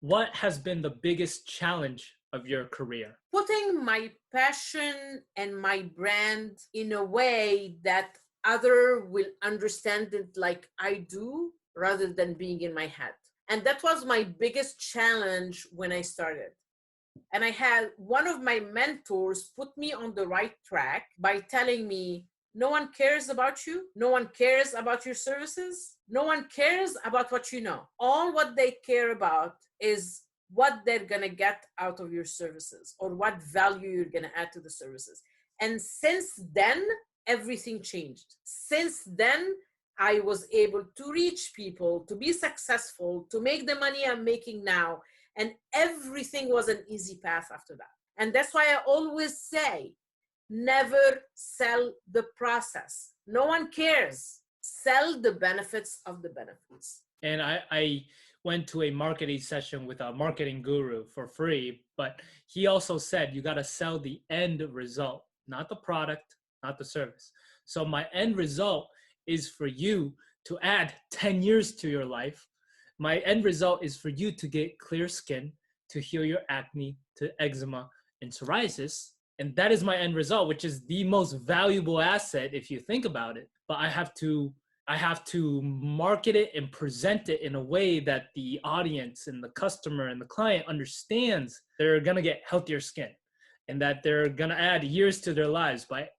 What has been the biggest challenge of your career? Putting my passion and my brand in a way that other will understand it like I do rather than being in my head. And that was my biggest challenge when I started. And I had one of my mentors put me on the right track by telling me, no one cares about you. No one cares about your services. No one cares about what you know. All what they care about is what they're going to get out of your services or what value you're going to add to the services. And since then, everything changed. Since then, I was able to reach people, to be successful, to make the money I'm making now. And everything was an easy path after that. And that's why I always say, never sell the process. No one cares. Sell the benefits of the benefits. And I went to a marketing session with a marketing guru for free, but he also said you got to sell the end result, not the product, not the service. So my end result is for you to add 10 years to your life. My end result is for you to get clear skin, to heal your acne, to eczema and psoriasis. And that is my end result, which is the most valuable asset if you think about it. But I have to market it and present it in a way that the audience and the customer and the client understands they're going to get healthier skin and that they're going to add years to their lives by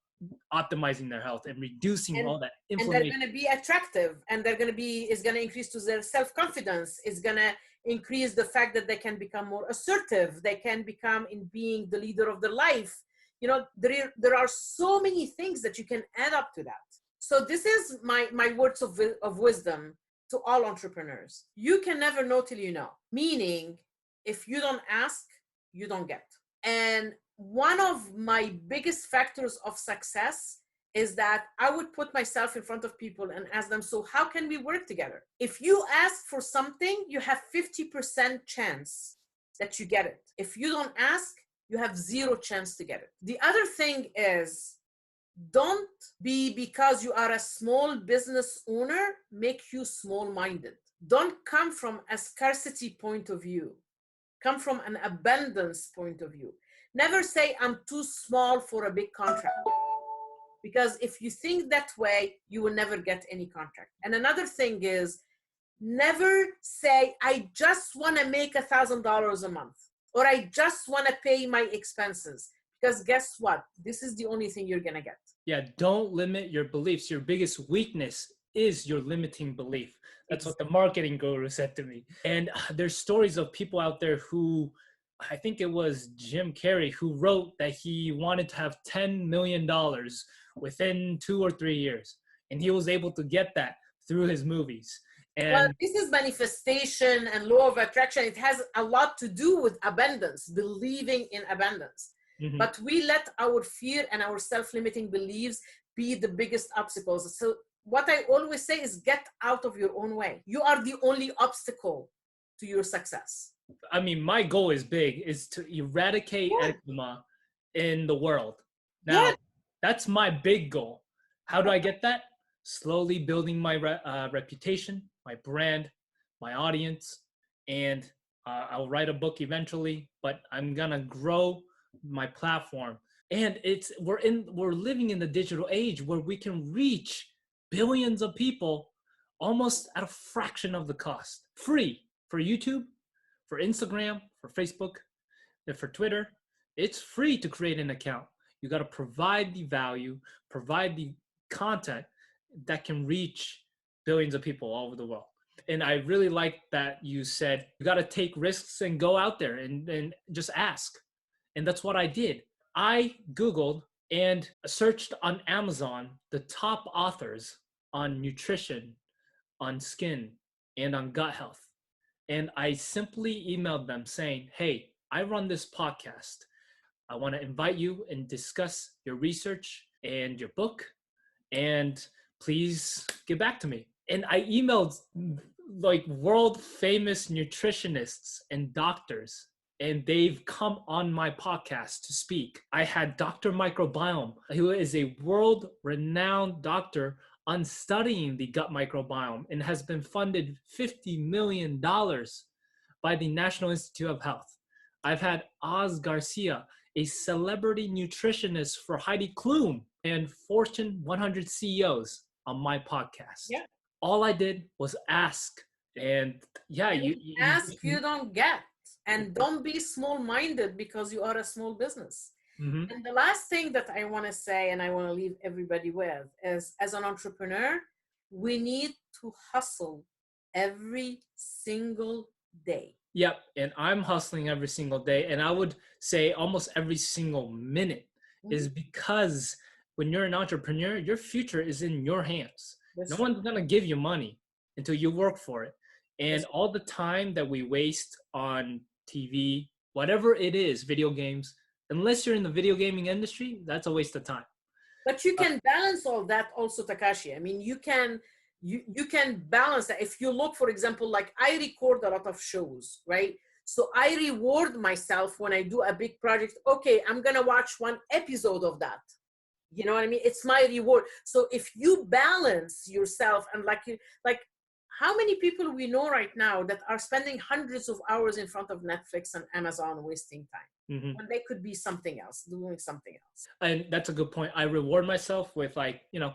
optimizing their health and reducing all that inflammation. And they're going to be attractive, and it's going to increase to their self-confidence. It's going to increase the fact that they can become more assertive. They can become in being the leader of their life. You know, there are so many things that you can add up to that. So this is my words of wisdom to all entrepreneurs. You can never know till you know. Meaning, if you don't ask, you don't get. And one of my biggest factors of success is that I would put myself in front of people and ask them, so how can we work together? If you ask for something, you have 50% chance that you get it. If you don't ask, you have 0 chance to get it. The other thing is, don't be, because you are a small business owner, make you small-minded. Don't come from a scarcity point of view. Come from an abundance point of view. Never say, I'm too small for a big contract. Because if you think that way, you will never get any contract. And another thing is, never say, I just want to make $1,000 a month, or I just want to pay my expenses. Because guess what? This is the only thing you're going to get. Yeah, don't limit your beliefs. Your biggest weakness is your limiting belief. That's what the marketing guru said to me. And there's stories of people out there who, I think it was Jim Carrey, who wrote that he wanted to have $10 million within 2 or 3 years. And he was able to get that through his movies. And well, this is manifestation and law of attraction. It has a lot to do with abundance, believing in abundance. Mm-hmm. But we let our fear and our self-limiting beliefs be the biggest obstacles. So what I always say is, get out of your own way. You are the only obstacle to your success. I mean, my goal is big, is to eradicate eczema in the world. Now, that's my big goal. How do I get that? Slowly building my reputation, my brand, my audience, and I'll write a book eventually, but I'm gonna grow my platform. And we're living in the digital age where we can reach billions of people almost at a fraction of the cost. Free for YouTube, for Instagram, for Facebook, and for Twitter. It's free to create an account. You got to provide the value, provide the content that can reach billions of people all over the world. And I really like that you said you got to take risks and go out there and just ask. And that's what I did. I Googled and searched on Amazon the top authors on nutrition, on skin, and on gut health. And I simply emailed them saying, hey, I run this podcast. I want to invite you and discuss your research and your book. And please get back to me. And I emailed like world famous nutritionists and doctors, and they've come on my podcast to speak. I had Dr. Microbiome, who is a world-renowned doctor on studying the gut microbiome and has been funded $50 million by the National Institute of Health. I've had Oz Garcia, a celebrity nutritionist for Heidi Klum and Fortune 100 CEOs on my podcast. Yeah. All I did was ask. And yeah, and you ask, you don't get. And don't be small-minded because you are a small business. Mm-hmm. And the last thing that I want to say, and I want to leave everybody with, is as an entrepreneur, we need to hustle every single day. Yep. And I'm hustling every single day. And I would say almost every single minute is because when you're an entrepreneur, your future is in your hands. That's no true. one's going to give you money until you work for it. And all the time that we waste on TV, whatever it is, video games, unless you're in the video gaming industry, that's a waste of time. But you can balance all that also, Takashi. I mean, you can balance that. If you look, for example, like I record a lot of shows, right? So I reward myself when I do a big project. Okay, I'm gonna watch one episode of that. You know what I mean? It's my reward. So if you balance yourself, and like how many people we know right now that are spending hundreds of hours in front of Netflix and Amazon wasting time, when they could be something else, doing something else. And that's a good point. I reward myself with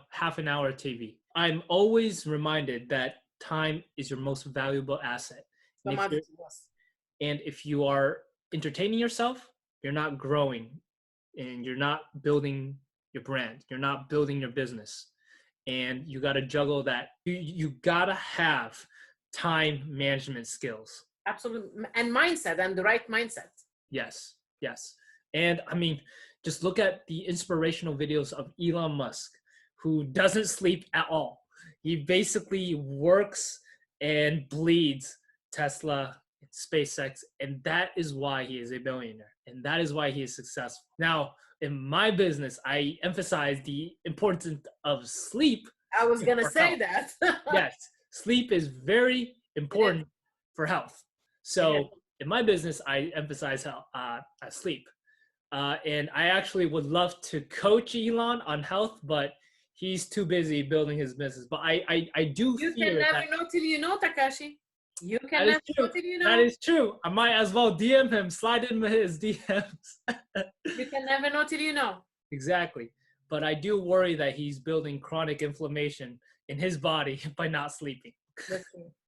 half an hour of TV. I'm always reminded that time is your most valuable asset. And if you are entertaining yourself, you're not growing and you're not building your brand. You're not building your business. And you got to juggle that. You got to have time management skills. Absolutely. And mindset, and the right mindset. Yes. And I mean, just look at the inspirational videos of Elon Musk, who doesn't sleep at all. He basically works and bleeds Tesla, SpaceX, and that is why he is a billionaire. And that is why he is successful. Now, in my business, I emphasize the importance of sleep. I was going to say that. Yes, sleep is very important for health. So in my business, I emphasize sleep. And I actually would love to coach Elon on health, but he's too busy building his business. But I do You fear can never know till you know, Takashi. You can never know till you know. That is true. I might as well DM him, slide in his DMs. You can never know till you know. Exactly. But I do worry that he's building chronic inflammation in his body by not sleeping. That's true.